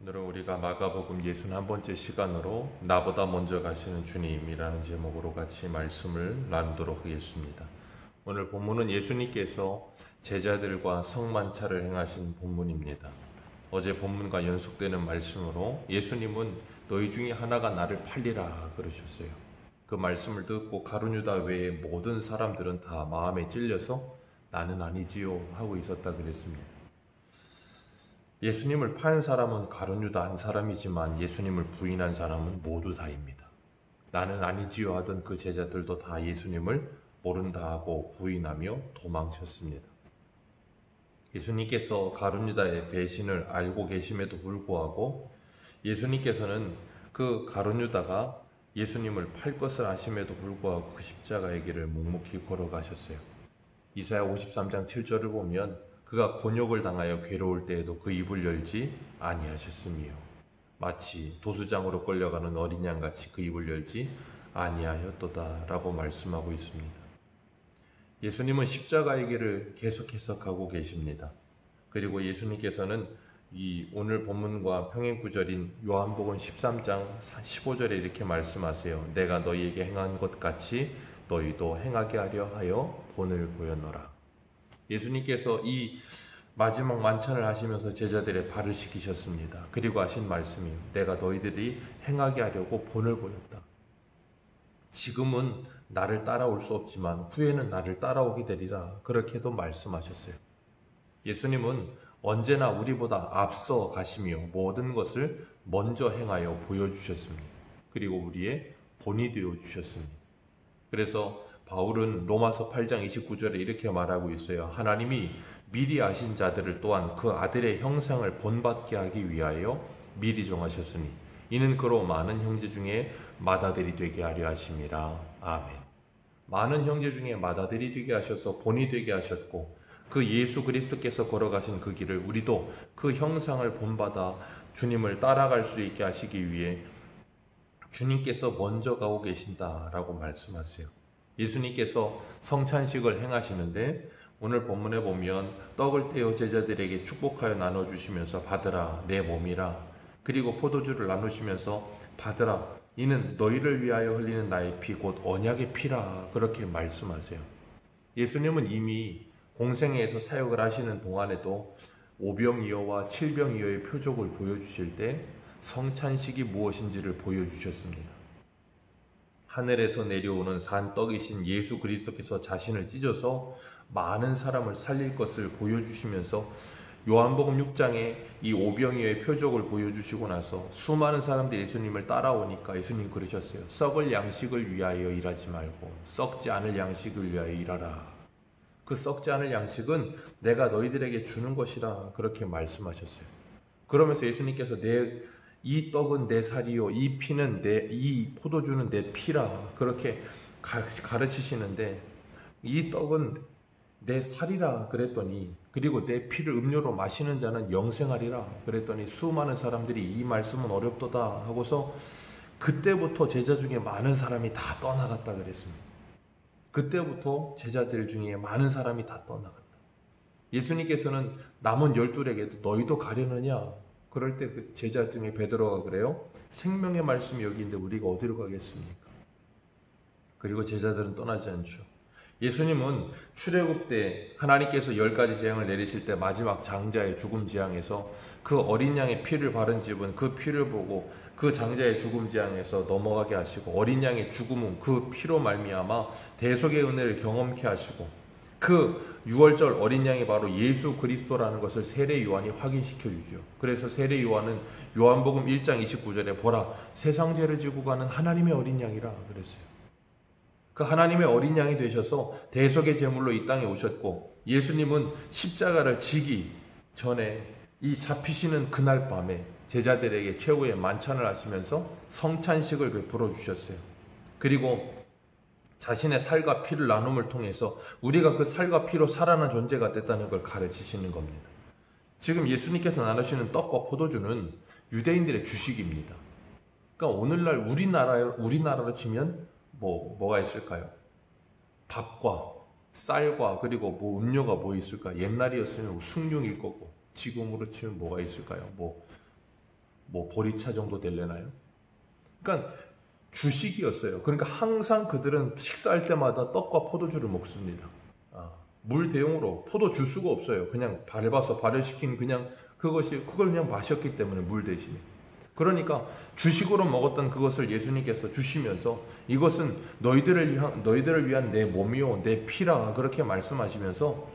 오늘은 우리가 마가복음 61번째 시간으로 나보다 먼저 가시는 주님이라는 제목으로 같이 말씀을 나누도록 하겠습니다. 오늘 본문은 예수님께서 제자들과 성만찬을 행하신 본문입니다. 어제 본문과 연속되는 말씀으로 예수님은 너희 중에 하나가 나를 팔리라 그러셨어요. 그 말씀을 듣고 가룟유다 외에 모든 사람들은 다 마음에 찔려서 나는 아니지요 하고 있었다 그랬습니다. 예수님을 판 사람은 가룟유다 한 사람이지만 예수님을 부인한 사람은 모두 다입니다. 나는 아니지요 하던 그 제자들도 다 예수님을 모른다 하고 부인하며 도망쳤습니다. 예수님께서 가룟유다의 배신을 알고 계심에도 불구하고 예수님께서는 그 가룟유다가 예수님을 팔 것을 아심에도 불구하고 그 십자가의 길을 묵묵히 걸어가셨어요. 이사야 53장 7절을 보면 그가 곤욕을 당하여 괴로울 때에도 그 입을 열지 아니하셨으며 마치 도수장으로 끌려가는 어린 양같이 그 입을 열지 아니하였도다 라고 말씀하고 있습니다. 예수님은 십자가의 길을 계속해서 가고 계십니다. 그리고 예수님께서는 이 오늘 본문과 평행구절인 요한복음 13장 15절에 이렇게 말씀하세요. 내가 너희에게 행한 것 같이 너희도 행하게 하려 하여 본을 보였노라. 예수님께서 이 마지막 만찬을 하시면서 제자들의 발을 씻기셨습니다. 그리고 하신 말씀이 내가 너희들이 행하게 하려고 본을 보였다. 지금은 나를 따라올 수 없지만 후에는 나를 따라오게 되리라. 그렇게도 말씀하셨어요. 예수님은 언제나 우리보다 앞서 가시며 모든 것을 먼저 행하여 보여주셨습니다. 그리고 우리의 본이 되어 주셨습니다. 그래서 바울은 로마서 8장 29절에 이렇게 말하고 있어요. 하나님이 미리 아신 자들을 또한 그 아들의 형상을 본받게 하기 위하여 미리 정하셨으니 이는 그로 많은 형제 중에 맏아들이 되게 하려 하심이라. 아멘. 많은 형제 중에 맏아들이 되게 하셔서 본이 되게 하셨고 그 예수 그리스도께서 걸어가신 그 길을 우리도 그 형상을 본받아 주님을 따라갈 수 있게 하시기 위해 주님께서 먼저 가고 계신다라고 말씀하세요. 예수님께서 성찬식을 행하시는데 오늘 본문에 보면 떡을 떼어 제자들에게 축복하여 나눠주시면서 받으라 내 몸이라, 그리고 포도주를 나누시면서 받으라 이는 너희를 위하여 흘리는 나의 피 곧 언약의 피라 그렇게 말씀하세요. 예수님은 이미 공생애에서 사역을 하시는 동안에도 오병이어와 칠병이어의 표적을 보여주실 때 성찬식이 무엇인지를 보여주셨습니다. 하늘에서 내려오는 산 떡이신 예수 그리스도께서 자신을 찢어서 많은 사람을 살릴 것을 보여주시면서 요한복음 6장에 이 오병이어의 표적을 보여주시고 나서 수많은 사람들이 예수님을 따라오니까 예수님 그러셨어요. 썩을 양식을 위하여 일하지 말고 썩지 않을 양식을 위하여 일하라. 그 썩지 않을 양식은 내가 너희들에게 주는 것이라 그렇게 말씀하셨어요. 그러면서 예수님께서 이 떡은 내 살이요 이 피는 이 포도주는 내 피라 그렇게 가르치시는데 이 떡은 내 살이라 그랬더니 그리고 내 피를 음료로 마시는 자는 영생하리라 그랬더니 수많은 사람들이 이 말씀은 어렵도다 하고서 그때부터 제자 중에 많은 사람이 다 떠나갔다 그랬습니다. 그때부터 제자들 중에 많은 사람이 다 떠나갔다. 예수님께서는 남은 12에게도 너희도 가려느냐? 그럴 때 그 제자 중에 베드로가 그래요. 생명의 말씀이 여기 있는데 우리가 어디로 가겠습니까? 그리고 제자들은 떠나지 않죠. 예수님은 출애굽 때 하나님께서 10가지 재앙을 내리실 때 마지막 장자의 죽음 재앙에서 그 어린 양의 피를 바른 집은 그 피를 보고 그 장자의 죽음 재앙에서 넘어가게 하시고 어린 양의 죽음은 그 피로 말미암아 대속의 은혜를 경험케 하시고 그 6월절 어린 양이 바로 예수 그리스도라는 것을 세례 요한이 확인시켜 주죠. 그래서 세례 요한은 요한복음 1장 29절에 보라 세상 죄를 지고 가는 하나님의 어린 양이라 그랬어요. 그 하나님의 어린 양이 되셔서 대속의 제물로 이 땅에 오셨고 예수님은 십자가를 지기 전에 이 잡히시는 그날 밤에 제자들에게 최후의 만찬을 하시면서 성찬식을 베풀어 주셨어요. 그리고 자신의 살과 피를 나눔을 통해서 우리가 그 살과 피로 살아난 존재가 됐다는 걸 가르치시는 겁니다. 지금 예수님께서 나누시는 떡과 포도주는 유대인들의 주식입니다. 그러니까 오늘날 우리나라로 치면 뭐가 있을까요? 밥과 쌀과 그리고 음료가 뭐 있을까? 옛날이었으면 숭늉일 거고 지금으로 치면 뭐가 있을까요? 뭐 보리차 정도 될려나요? 그러니까 주식이었어요. 그러니까 항상 그들은 식사할 때마다 떡과 포도주를 먹습니다. 물 대용으로 포도 줄 수가 없어요. 그냥 밟아서 발효시킨 그걸 그냥 마셨기 때문에 물 대신에. 그러니까 주식으로 먹었던 그것을 예수님께서 주시면서 이것은 너희들을 위한 내 몸이요 내 피라 그렇게 말씀하시면서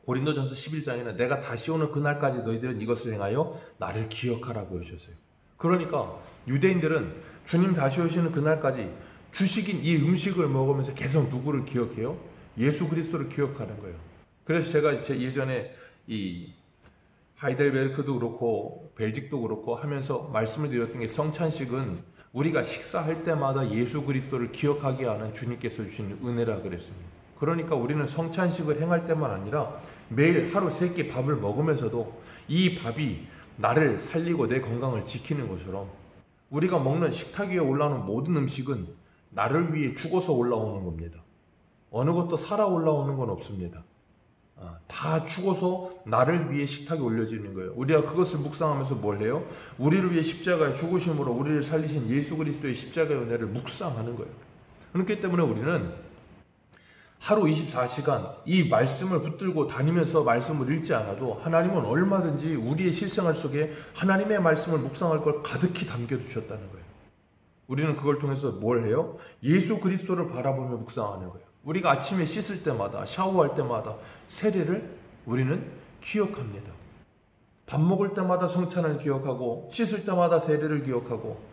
고린도전서 11장에는 내가 다시 오는 그날까지 너희들은 이것을 행하여 나를 기억하라고 하셨어요. 그러니까 유대인들은 주님 다시 오시는 그날까지 주식인 이 음식을 먹으면서 계속 누구를 기억해요? 예수 그리스도를 기억하는 거예요. 그래서 제가 예전에 이 하이델베르크도 그렇고 벨직도 그렇고 하면서 말씀을 드렸던 게 성찬식은 우리가 식사할 때마다 예수 그리스도를 기억하게 하는 주님께서 주시는 은혜라 그랬습니다. 그러니까 우리는 성찬식을 행할 때만 아니라 매일 하루 3끼 밥을 먹으면서도 이 밥이 나를 살리고 내 건강을 지키는 것처럼 우리가 먹는 식탁 위에 올라오는 모든 음식은 나를 위해 죽어서 올라오는 겁니다. 어느 것도 살아 올라오는 건 없습니다. 다 죽어서 나를 위해 식탁에 올려지는 거예요. 우리가 그것을 묵상하면서 뭘 해요? 우리를 위해 십자가의 죽으심으로 우리를 살리신 예수 그리스도의 십자가의 은혜를 묵상하는 거예요. 그렇기 때문에 우리는 하루 24시간 이 말씀을 붙들고 다니면서 말씀을 읽지 않아도 하나님은 얼마든지 우리의 실생활 속에 하나님의 말씀을 묵상할 걸 가득히 담겨두셨다는 거예요. 우리는 그걸 통해서 뭘 해요? 예수 그리스도를 바라보며 묵상하는 거예요. 우리가 아침에 씻을 때마다 샤워할 때마다 세례를 우리는 기억합니다. 밥 먹을 때마다 성찬을 기억하고 씻을 때마다 세례를 기억하고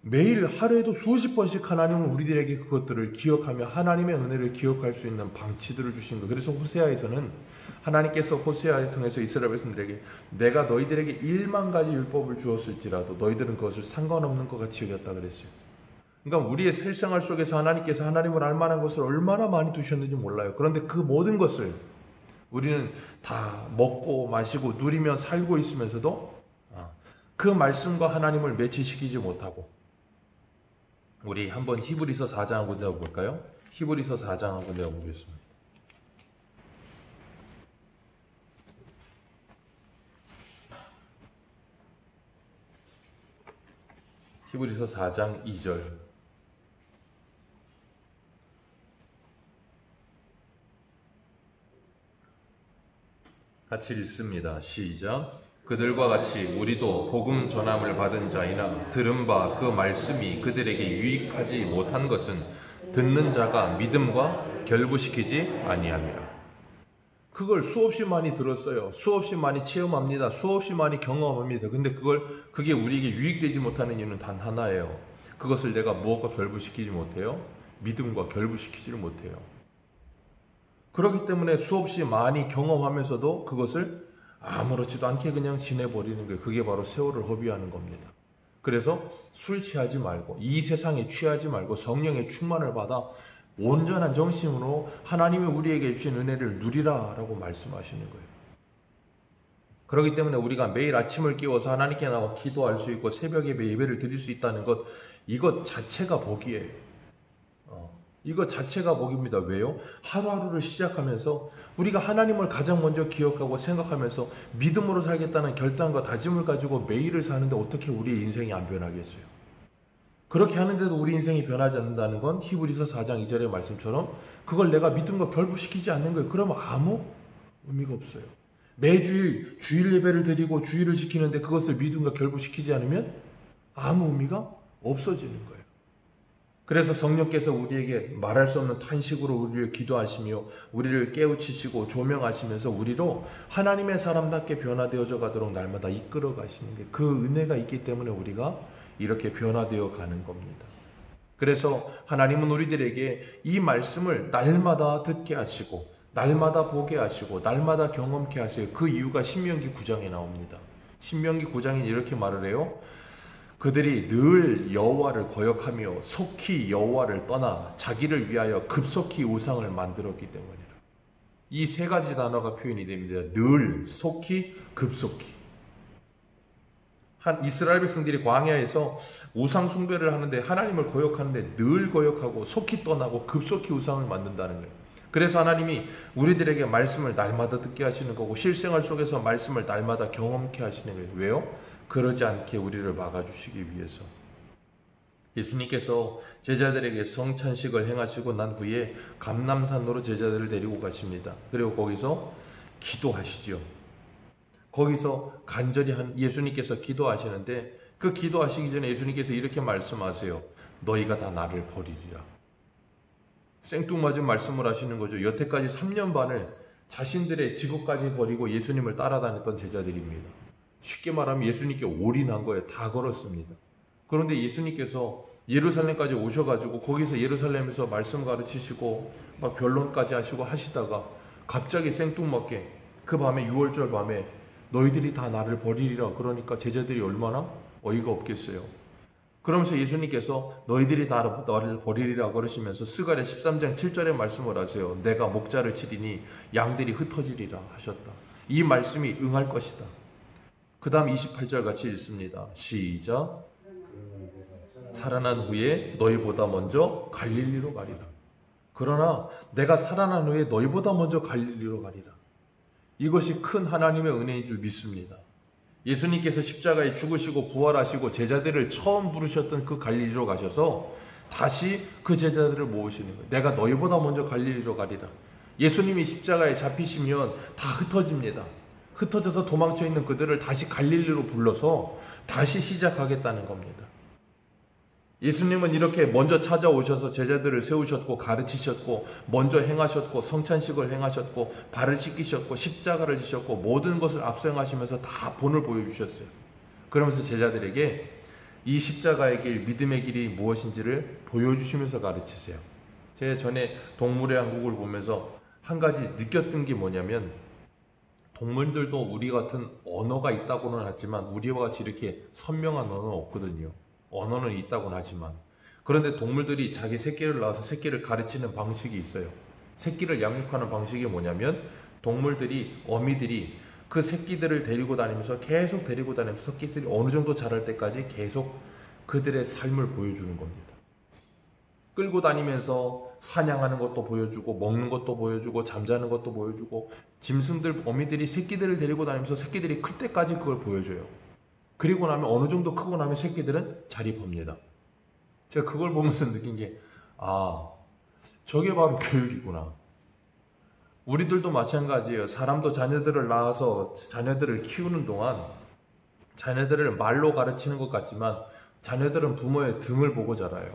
매일 하루에도 수십 번씩 하나님은 우리들에게 그것들을 기억하며 하나님의 은혜를 기억할 수 있는 방치들을 주신 거예요. 그래서 호세아에서는 하나님께서 호세아를 통해서 이스라엘 백성들에게 내가 너희들에게 1만 가지 율법을 주었을지라도 너희들은 그것을 상관없는 것 같이 여겼다 그랬어요. 그러니까 우리의 실생활 속에서 하나님께서 하나님을 알만한 것을 얼마나 많이 두셨는지 몰라요. 그런데 그 모든 것을 우리는 다 먹고 마시고 누리며 살고 있으면서도 그 말씀과 하나님을 매치시키지 못하고 우리 한번 히브리서 4장하고 내어볼까요? 히브리서 4장하고 내어보겠습니다. 히브리서 4장 2절 같이 읽습니다. 시작. 그들과 같이 우리도 복음 전함을 받은 자이나 들은 바 그 말씀이 그들에게 유익하지 못한 것은 듣는 자가 믿음과 결부시키지 아니함이라. 그걸 수없이 많이 들었어요. 수없이 많이 체험합니다. 수없이 많이 경험합니다. 근데 그게 우리에게 유익되지 못하는 이유는 단 하나예요. 그것을 내가 무엇과 결부시키지 못해요? 믿음과 결부시키지를 못해요. 그렇기 때문에 수없이 많이 경험하면서도 그것을 아무렇지도 않게 그냥 지내버리는 거예요. 그게 바로 세월을 허비하는 겁니다. 그래서 술 취하지 말고 이 세상에 취하지 말고 성령의 충만을 받아 온전한 정신으로 하나님이 우리에게 주신 은혜를 누리라라고 말씀하시는 거예요. 그렇기 때문에 우리가 매일 아침을 깨워서 하나님께 나와 기도할 수 있고 새벽 예배를 드릴 수 있다는 것, 이것 자체가 복이에요. 이것 자체가 복입니다. 왜요? 하루하루를 시작하면서 우리가 하나님을 가장 먼저 기억하고 생각하면서 믿음으로 살겠다는 결단과 다짐을 가지고 매일을 사는데 어떻게 우리의 인생이 안 변하겠어요? 그렇게 하는데도 우리 인생이 변하지 않는다는 건 히브리서 4장 2절의 말씀처럼 그걸 내가 믿음과 결부시키지 않는 거예요. 그러면 아무 의미가 없어요. 매주일 주일 예배를 드리고 주일을 지키는데 그것을 믿음과 결부시키지 않으면 아무 의미가 없어지는 거예요. 그래서 성령께서 우리에게 말할 수 없는 탄식으로 우리를 기도하시며 우리를 깨우치시고 조명하시면서 우리로 하나님의 사람답게 변화되어져 가도록 날마다 이끌어 가시는 게 그 은혜가 있기 때문에 우리가 이렇게 변화되어 가는 겁니다. 그래서 하나님은 우리들에게 이 말씀을 날마다 듣게 하시고 날마다 보게 하시고 날마다 경험케 하세요. 그 이유가 신명기 9장에 나옵니다. 신명기 9장에 이렇게 말을 해요. 그들이 늘 여호와를 거역하며 속히 여호와를 떠나 자기를 위하여 급속히 우상을 만들었기 때문이라. 이 세 가지 단어가 표현이 됩니다. 늘, 속히, 급속히. 이스라엘 백성들이 광야에서 우상 숭배를 하는데 하나님을 거역하는데 늘 거역하고 속히 떠나고 급속히 우상을 만든다는 거예요. 그래서 하나님이 우리들에게 말씀을 날마다 듣게 하시는 거고 실생활 속에서 말씀을 날마다 경험케 하시는 거예요. 왜요? 그러지 않게 우리를 막아주시기 위해서. 예수님께서 제자들에게 성찬식을 행하시고 난 후에 감람산으로 제자들을 데리고 가십니다. 그리고 거기서 기도하시죠. 거기서 간절히 예수님께서 기도하시는데 그 기도하시기 전에 예수님께서 이렇게 말씀하세요. 너희가 다 나를 버리리라. 생뚱맞은 말씀을 하시는 거죠. 여태까지 3년 반을 자신들의 직업까지 버리고 예수님을 따라다녔던 제자들입니다. 쉽게 말하면 예수님께 올인한 거예요. 다 걸었습니다. 그런데 예수님께서 예루살렘까지 오셔가지고 거기서 예루살렘에서 말씀 가르치시고 막 변론까지 하시고 하시다가 갑자기 생뚱맞게 그 밤에 6월절 밤에 너희들이 다 나를 버리리라 그러니까 제자들이 얼마나 어이가 없겠어요. 그러면서 예수님께서 너희들이 다 나를 버리리라 그러시면서 스가랴 13장 7절의 말씀을 하세요. 내가 목자를 치리니 양들이 흩어지리라 하셨다. 이 말씀이 응할 것이다. 그 다음 28절 같이 읽습니다. 시작. 살아난 후에 너희보다 먼저 갈릴리로 가리라. 그러나 내가 살아난 후에 너희보다 먼저 갈릴리로 가리라. 이것이 큰 하나님의 은혜인 줄 믿습니다. 예수님께서 십자가에 죽으시고 부활하시고 제자들을 처음 부르셨던 그 갈릴리로 가셔서 다시 그 제자들을 모으시는 거예요. 내가 너희보다 먼저 갈릴리로 가리라. 예수님이 십자가에 잡히시면 다 흩어집니다. 흩어져서 도망쳐 있는 그들을 다시 갈릴리로 불러서 다시 시작하겠다는 겁니다. 예수님은 이렇게 먼저 찾아오셔서 제자들을 세우셨고 가르치셨고 먼저 행하셨고 성찬식을 행하셨고 발을 씻기셨고 십자가를 지셨고 모든 것을 앞서 행하시면서 다 본을 보여주셨어요. 그러면서 제자들에게 이 십자가의 길, 믿음의 길이 무엇인지를 보여주시면서 가르치세요. 제가 전에 동물의 왕국을 보면서 한 가지 느꼈던 게 뭐냐면 동물들도 우리 같은 언어가 있다고는 하지만 우리와 같이 이렇게 선명한 언어는 없거든요. 언어는 있다고는 하지만 그런데 동물들이 자기 새끼를 낳아서 새끼를 가르치는 방식이 있어요. 새끼를 양육하는 방식이 뭐냐면 동물들이 어미들이 그 새끼들을 데리고 다니면서 계속 데리고 다니면서 새끼들이 어느 정도 자랄 때까지 계속 그들의 삶을 보여주는 겁니다. 끌고 다니면서 사냥하는 것도 보여주고 먹는 것도 보여주고 잠자는 것도 보여주고 짐승들 어미들이 새끼들을 데리고 다니면서 새끼들이 클 때까지 그걸 보여줘요. 그리고 나면 어느 정도 크고 나면 새끼들은 자립합니다. 제가 그걸 보면서 느낀 게 저게 바로 교육이구나. 우리들도 마찬가지예요. 사람도 자녀들을 낳아서 자녀들을 키우는 동안 자녀들을 말로 가르치는 것 같지만 자녀들은 부모의 등을 보고 자라요.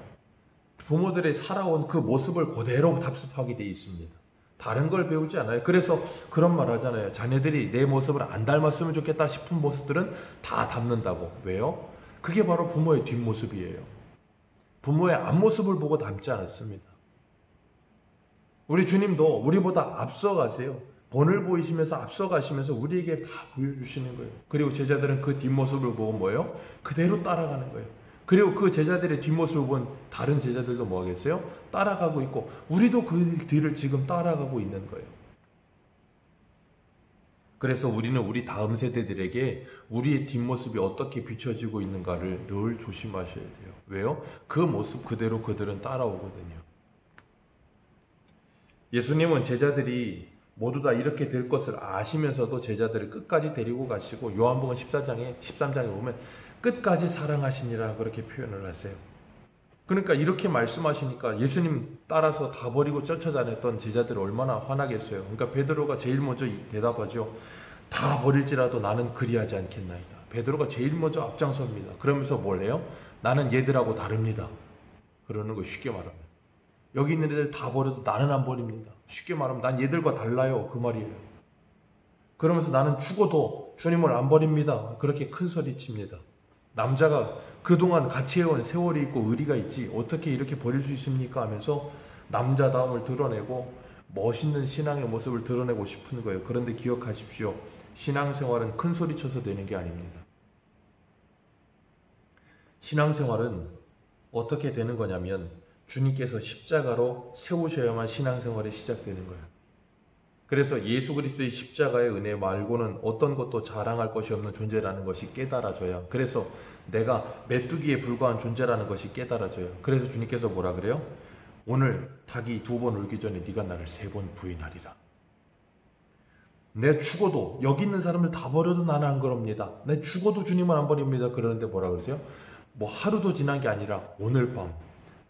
부모들이 살아온 그 모습을 그대로 답습하게 돼 있습니다. 다른 걸 배우지 않아요. 그래서 그런 말 하잖아요. 자녀들이 내 모습을 안 닮았으면 좋겠다 싶은 모습들은 다 닮는다고. 왜요? 그게 바로 부모의 뒷모습이에요. 부모의 앞모습을 보고 닮지 않았습니다. 우리 주님도 우리보다 앞서가세요. 본을 보이시면서 앞서가시면서 우리에게 다 보여주시는 거예요. 그리고 제자들은 그 뒷모습을 보고 뭐예요? 그대로 따라가는 거예요. 그리고 그 제자들의 뒷모습을 본 다른 제자들도 뭐 하겠어요? 따라가고 있고 우리도 그 뒤를 지금 따라가고 있는 거예요. 그래서 우리는 우리 다음 세대들에게 우리의 뒷모습이 어떻게 비춰지고 있는가를 늘 조심하셔야 돼요. 왜요? 그 모습 그대로 그들은 따라오거든요. 예수님은 제자들이 모두 다 이렇게 될 것을 아시면서도 제자들을 끝까지 데리고 가시고 요한복음 13장에 보면 끝까지 사랑하시니라 그렇게 표현을 하세요. 그러니까 이렇게 말씀하시니까 예수님 따라서 다 버리고 쫓아다녔던 제자들이 얼마나 화나겠어요. 그러니까 베드로가 제일 먼저 대답하죠. 다 버릴지라도 나는 그리하지 않겠나이다. 베드로가 제일 먼저 앞장섭니다. 그러면서 뭘 해요? 나는 얘들하고 다릅니다. 그러는 거 쉽게 말하면. 여기 있는 애들 다 버려도 나는 안 버립니다. 쉽게 말하면 난 얘들과 달라요. 그 말이에요. 그러면서 나는 죽어도 주님을 안 버립니다. 그렇게 큰 소리 칩니다. 남자가 그동안 같이 해온 세월이 있고 의리가 있지 어떻게 이렇게 버릴 수 있습니까? 하면서 남자다움을 드러내고 멋있는 신앙의 모습을 드러내고 싶은 거예요. 그런데 기억하십시오. 신앙생활은 큰 소리 쳐서 되는 게 아닙니다. 신앙생활은 어떻게 되는 거냐면 주님께서 십자가로 세우셔야만 신앙생활이 시작되는 거예요. 그래서 예수 그리스도의 십자가의 은혜 말고는 어떤 것도 자랑할 것이 없는 존재라는 것이 깨달아져야, 그래서 내가 메뚜기에 불과한 존재라는 것이 깨달아져요. 그래서 주님께서 뭐라 그래요? 오늘 닭이 2번 울기 전에 네가 나를 3번 부인하리라. 내 죽어도 여기 있는 사람들 다 버려도 나는 안 그럽니다. 내 죽어도 주님은 안 버립니다. 그러는데 뭐라 그러세요? 뭐 하루도 지난 게 아니라 오늘 밤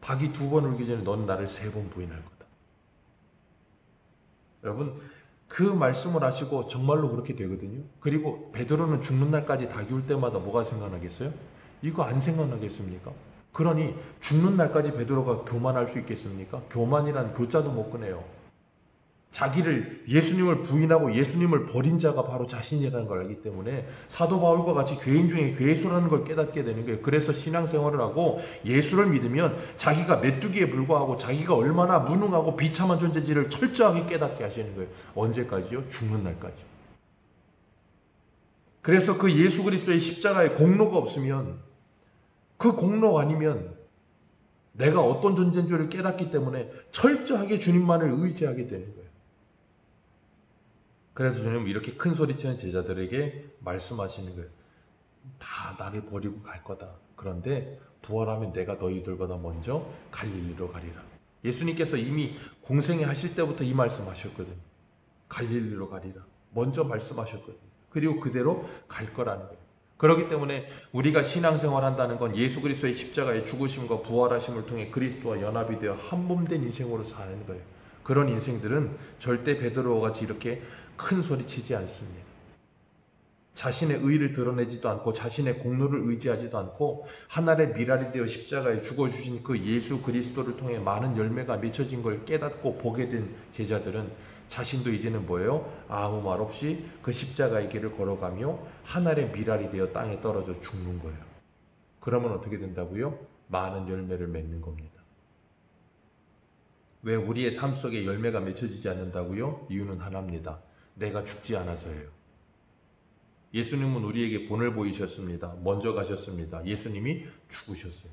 닭이 2번 울기 전에 넌 나를 3번 부인할 거다. 여러분 그 말씀을 하시고 정말로 그렇게 되거든요. 그리고 베드로는 죽는 날까지 닭이 울 때마다 뭐가 생각나겠어요? 이거 안 생각나겠습니까? 그러니 죽는 날까지 베드로가 교만할 수 있겠습니까? 교만이란 교자도 못 꺼내요. 자기를 예수님을 부인하고 예수님을 버린 자가 바로 자신이라는 걸 알기 때문에 사도 바울과 같이 죄인 중에 괴수라는 걸 깨닫게 되는 거예요. 그래서 신앙생활을 하고 예수를 믿으면 자기가 메뚜기에 불과하고 자기가 얼마나 무능하고 비참한 존재인지를 철저하게 깨닫게 하시는 거예요. 언제까지요? 죽는 날까지. 그래서 그 예수 그리스도의 십자가에 공로가 없으면, 그 공로 아니면 내가 어떤 존재인 줄을 깨닫기 때문에 철저하게 주님만을 의지하게 되는 거예요. 그래서 주님은 이렇게 큰 소리치는 제자들에게 말씀하시는 거예요. 다 나를 버리고 갈 거다. 그런데 부활하면 내가 너희들보다 먼저 갈릴리로 가리라. 예수님께서 이미 공생애 하실 때부터 이 말씀하셨거든요. 갈릴리로 가리라. 먼저 말씀하셨거든요. 그리고 그대로 갈 거라는 거예요. 그렇기 때문에 우리가 신앙생활 한다는 건 예수 그리스도의 십자가의 죽으심과 부활하심을 통해 그리스도와 연합이 되어 한 몸 된 인생으로 사는 거예요. 그런 인생들은 절대 베드로와 같이 이렇게 큰 소리 치지 않습니다. 자신의 의를 드러내지도 않고 자신의 공로를 의지하지도 않고 하늘의 미랄이 되어 십자가에 죽어주신 그 예수 그리스도를 통해 많은 열매가 맺혀진 걸 깨닫고 보게 된 제자들은 자신도 이제는 뭐예요? 아무 말 없이 그 십자가의 길을 걸어가며 하늘의 미랄이 되어 땅에 떨어져 죽는 거예요. 그러면 어떻게 된다고요? 많은 열매를 맺는 겁니다. 왜 우리의 삶 속에 열매가 맺혀지지 않는다고요? 이유는 하나입니다. 내가 죽지 않아서예요. 예수님은 우리에게 본을 보이셨습니다. 먼저 가셨습니다. 예수님이 죽으셨어요.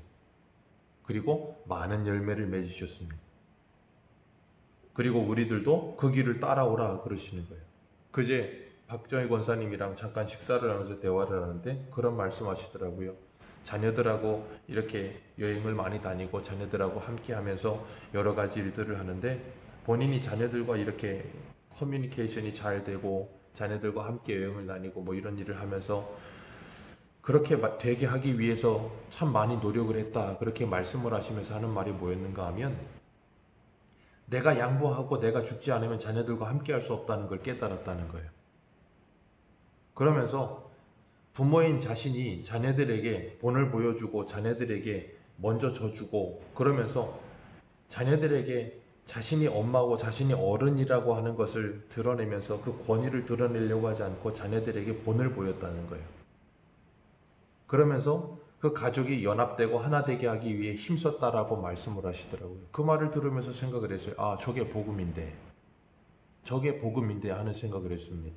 그리고 많은 열매를 맺으셨습니다. 그리고 우리들도 그 길을 따라오라 그러시는 거예요. 그제 박정희 권사님이랑 잠깐 식사를 하면서 대화를 하는데 그런 말씀 하시더라고요. 자녀들하고 이렇게 여행을 많이 다니고 자녀들하고 함께 하면서 여러 가지 일들을 하는데 본인이 자녀들과 이렇게 커뮤니케이션이 잘 되고 자녀들과 함께 여행을 다니고 뭐 이런 일을 하면서 그렇게 되게 하기 위해서 참 많이 노력을 했다. 그렇게 말씀을 하시면서 하는 말이 뭐였는가 하면 내가 양보하고 내가 죽지 않으면 자녀들과 함께 할 수 없다는 걸 깨달았다는 거예요. 그러면서 부모인 자신이 자녀들에게 본을 보여주고 자녀들에게 먼저 져주고 그러면서 자녀들에게 자신이 엄마고 자신이 어른이라고 하는 것을 드러내면서 그 권위를 드러내려고 하지 않고 자녀들에게 본을 보였다는 거예요. 그러면서 그 가족이 연합되고 하나 되게 하기 위해 힘썼다라고 말씀을 하시더라고요. 그 말을 들으면서 생각을 했어요. 아, 저게 복음인데 하는 생각을 했습니다.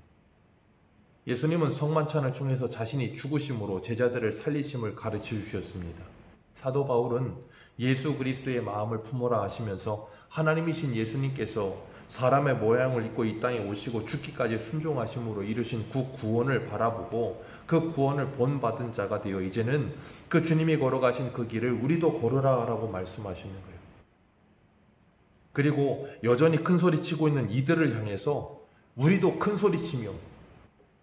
예수님은 성만찬을 통해서 자신이 죽으심으로 제자들을 살리심을 가르쳐 주셨습니다. 사도 바울은 예수 그리스도의 마음을 품어라 하시면서 하나님이신 예수님께서 사람의 모양을 입고 이 땅에 오시고 죽기까지 순종하심으로 이루신 그 구원을 바라보고 그 구원을 본받은 자가 되어 이제는 그 주님이 걸어가신 그 길을 우리도 걸으라라고 말씀하시는 거예요. 그리고 여전히 큰 소리 치고 있는 이들을 향해서 우리도 큰 소리 치며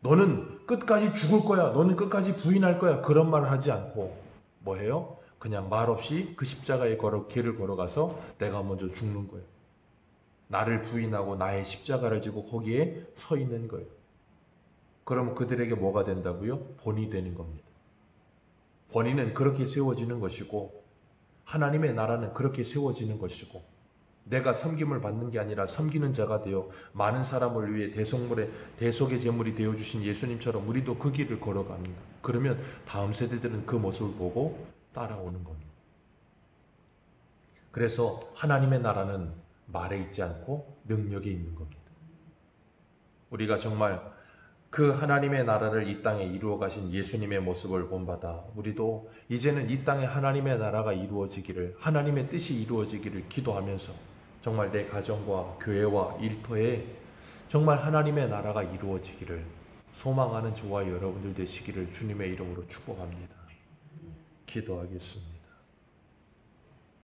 너는 끝까지 죽을 거야, 너는 끝까지 부인할 거야, 그런 말을 하지 않고 뭐해요? 그냥 말 없이 그 십자가의 길을 걸어가서 내가 먼저 죽는 거예요. 나를 부인하고 나의 십자가를 지고 거기에 서 있는 거예요. 그러면 그들에게 뭐가 된다고요? 본이 되는 겁니다. 본인은 그렇게 세워지는 것이고 하나님의 나라는 그렇게 세워지는 것이고 내가 섬김을 받는 게 아니라 섬기는 자가 되어 많은 사람을 위해 대속의 제물이 되어주신 예수님처럼 우리도 그 길을 걸어갑니다. 그러면 다음 세대들은 그 모습을 보고 따라오는 겁니다. 그래서 하나님의 나라는 말에 있지 않고 능력에 있는 겁니다. 우리가 정말 그 하나님의 나라를 이 땅에 이루어 가신 예수님의 모습을 본받아 우리도 이제는 이 땅에 하나님의 나라가 이루어지기를, 하나님의 뜻이 이루어지기를 기도하면서 정말 내 가정과 교회와 일터에 정말 하나님의 나라가 이루어지기를 소망하는 저와 여러분들 되시기를 주님의 이름으로 축복합니다. 기도하겠습니다.